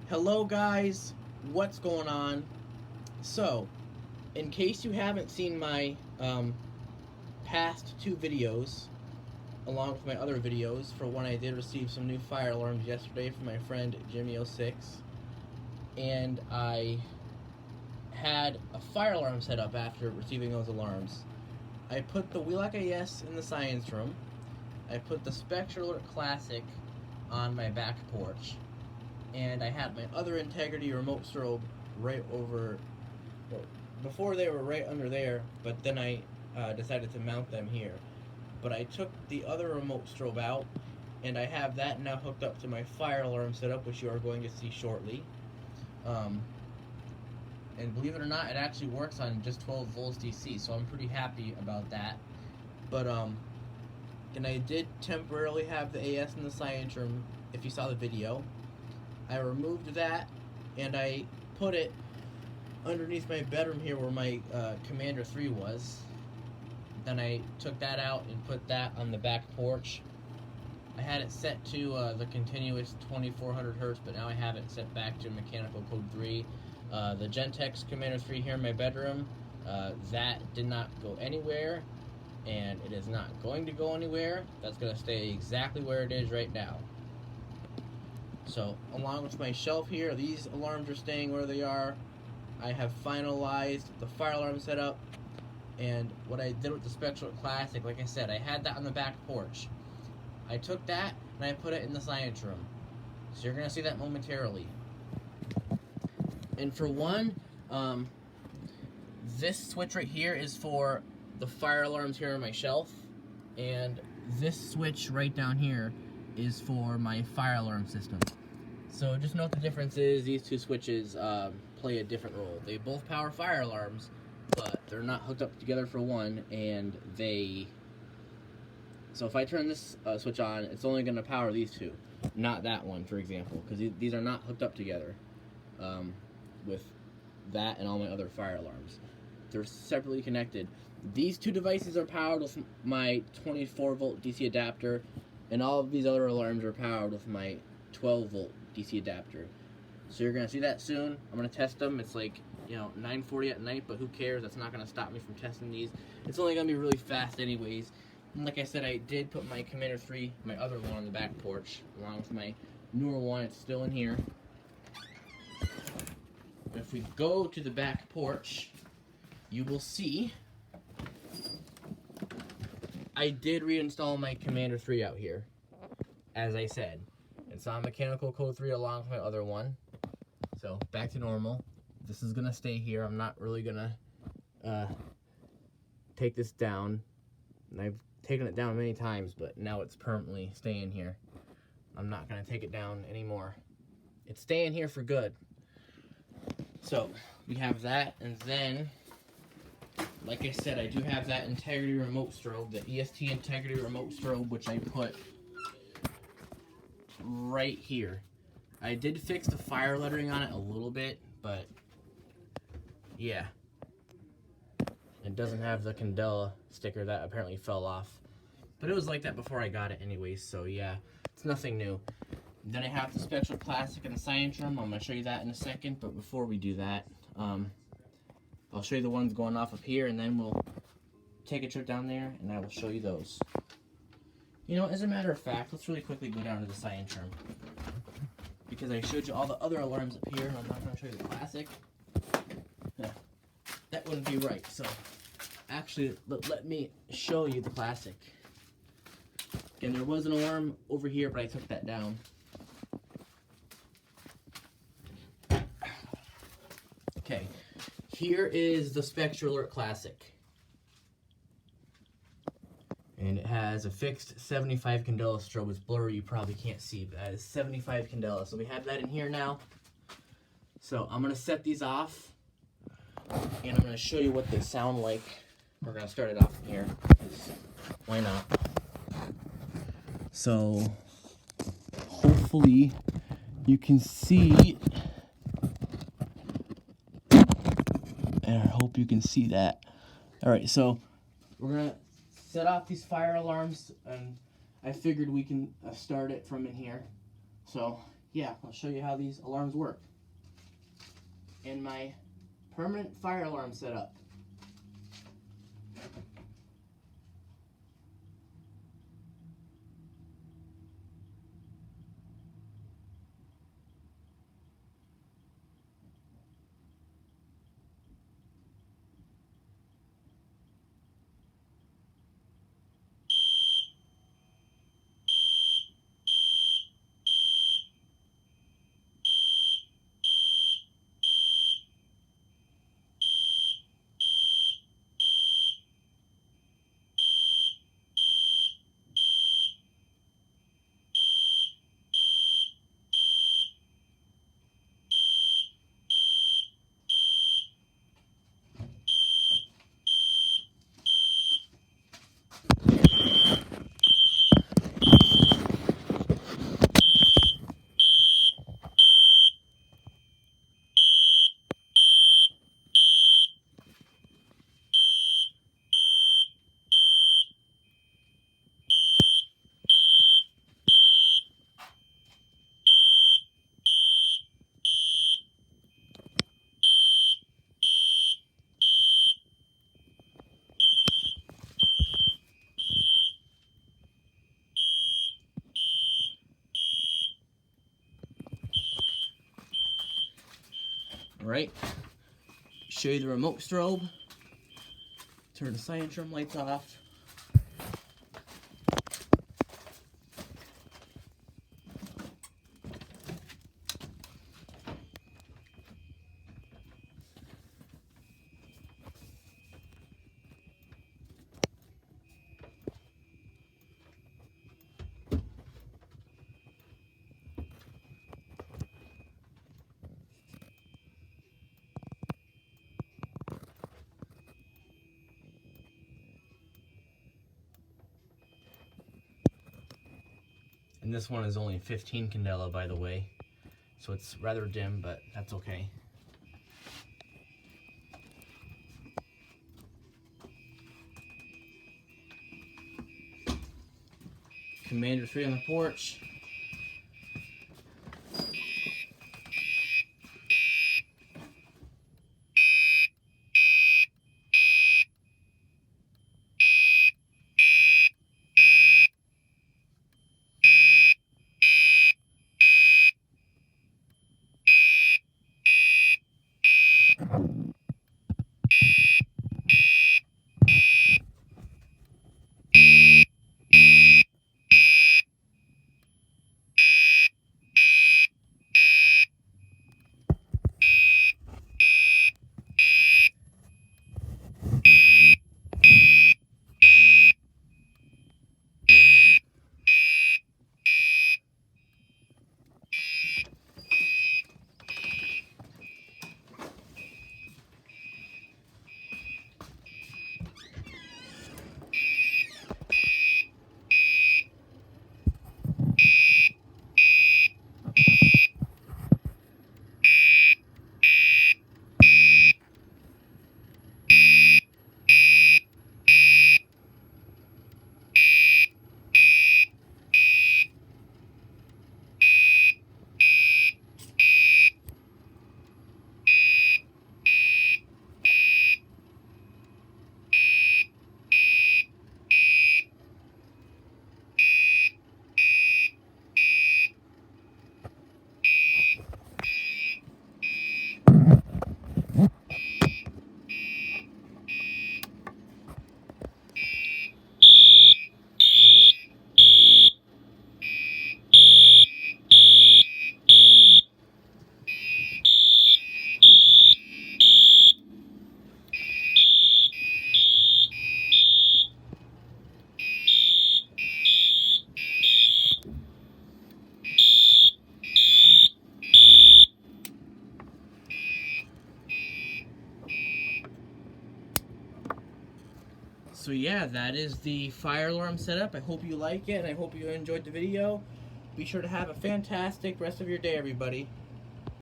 Hello guys, what's going on? So, in case you haven't seen my past two videos, along with my other videos, for one I did receive some new fire alarms yesterday from my friend Jimmy06, and I had a fire alarm set up after receiving those alarms. I put the Wheelock AS in the science room. I put the Spectra Classic on my back porch, and I had my other Integrity remote strobe right over, well, before they were right under there, but then I decided to mount them here. But I took the other remote strobe out, and I have that now hooked up to my fire alarm setup, which you are going to see shortly. And believe it or not, it actually works on just 12 volts DC, so I'm pretty happy about that. But and I did temporarily have the AS in the science room, if you saw the video. I removed that, and I put it underneath my bedroom here where my Commander 3 was. Then I took that out and put that on the back porch. I had it set to the continuous 2400 hertz, but now I have it set back to mechanical code 3. The Gentex Commander 3 here in my bedroom, that did not go anywhere, and it is not going to go anywhere. That's going to stay exactly where it is right now. So, along with my shelf here, these alarms are staying where they are. I have finalized the fire alarm setup, and what I did with the Spectra Classic, like I said, I had that on the back porch. I took that and I put it in the science room. So you're going to see that momentarily. And for one, this switch right here is for the fire alarms here on my shelf, and this switch right down here is for my fire alarm system. So just note the difference is these two switches play a different role. They both power fire alarms, but they're not hooked up together for one, and so if I turn this switch on, it's only going to power these two, not that one, for example, because these are not hooked up together with that and all my other fire alarms. They're separately connected. These two devices are powered with my 24 volt DC adapter, and all of these other alarms are powered with my 12 volt DC adapter. So you're going to see that soon. I'm going to test them. It's like, 9:40 at night, but who cares? That's not going to stop me from testing these. It's only going to be really fast anyways. And like I said, I did put my Commander 3, my other one, on the back porch, along with my newer one. It's still in here. If we go to the back porch, you will see I did reinstall my Commander 3 out here, as I said. It's on mechanical code 3 along with my other one. So, back to normal. This is going to stay here. I'm not really going to take this down. And I've taken it down many times, but now it's permanently staying here. I'm not going to take it down anymore. It's staying here for good. So, we have that, and then, like I said, I do have that Integrity remote strobe, the EST Integrity remote strobe, which I put right here. I did fix the fire lettering on it a little bit, but yeah. It doesn't have the Candela sticker that apparently fell off. But it was like that before I got it anyways, so yeah. It's nothing new. Then I have the Spectra Classic in the science room. I'm going to show you that in a second, but before we do that, I'll show you the ones going off up here, and then we'll take a trip down there, and I will show you those. As a matter of fact, let's really quickly go down to the science room, because I showed you all the other alarms up here, and I'm not going to show you the Classic. Yeah, that wouldn't be right, so actually, let me show you the Classic. Again, there was an alarm over here, but I took that down. Okay, here is the Spectra Alert Classic. And it has a fixed 75 candela strobe. It's blurry, you probably can't see, but that is 75 candela. So we have that in here now. So I'm going to set these off, and I'm going to show you what they sound like. We're going to start it off from here, because why not? So hopefully you can see, and I hope you can see that. Alright, so we're going to set off these fire alarms, and I figured we can start it from in here. So yeah, I'll show you how these alarms work. And my permanent fire alarm setup. Alright, show you the remote strobe, turn the silent room lights off. And this one is only 15 candela, by the way, so it's rather dim, but that's okay. Commander 3 on the porch. So yeah, that is the fire alarm setup. I hope you like it, and I hope you enjoyed the video. Be sure to have a fantastic rest of your day, everybody.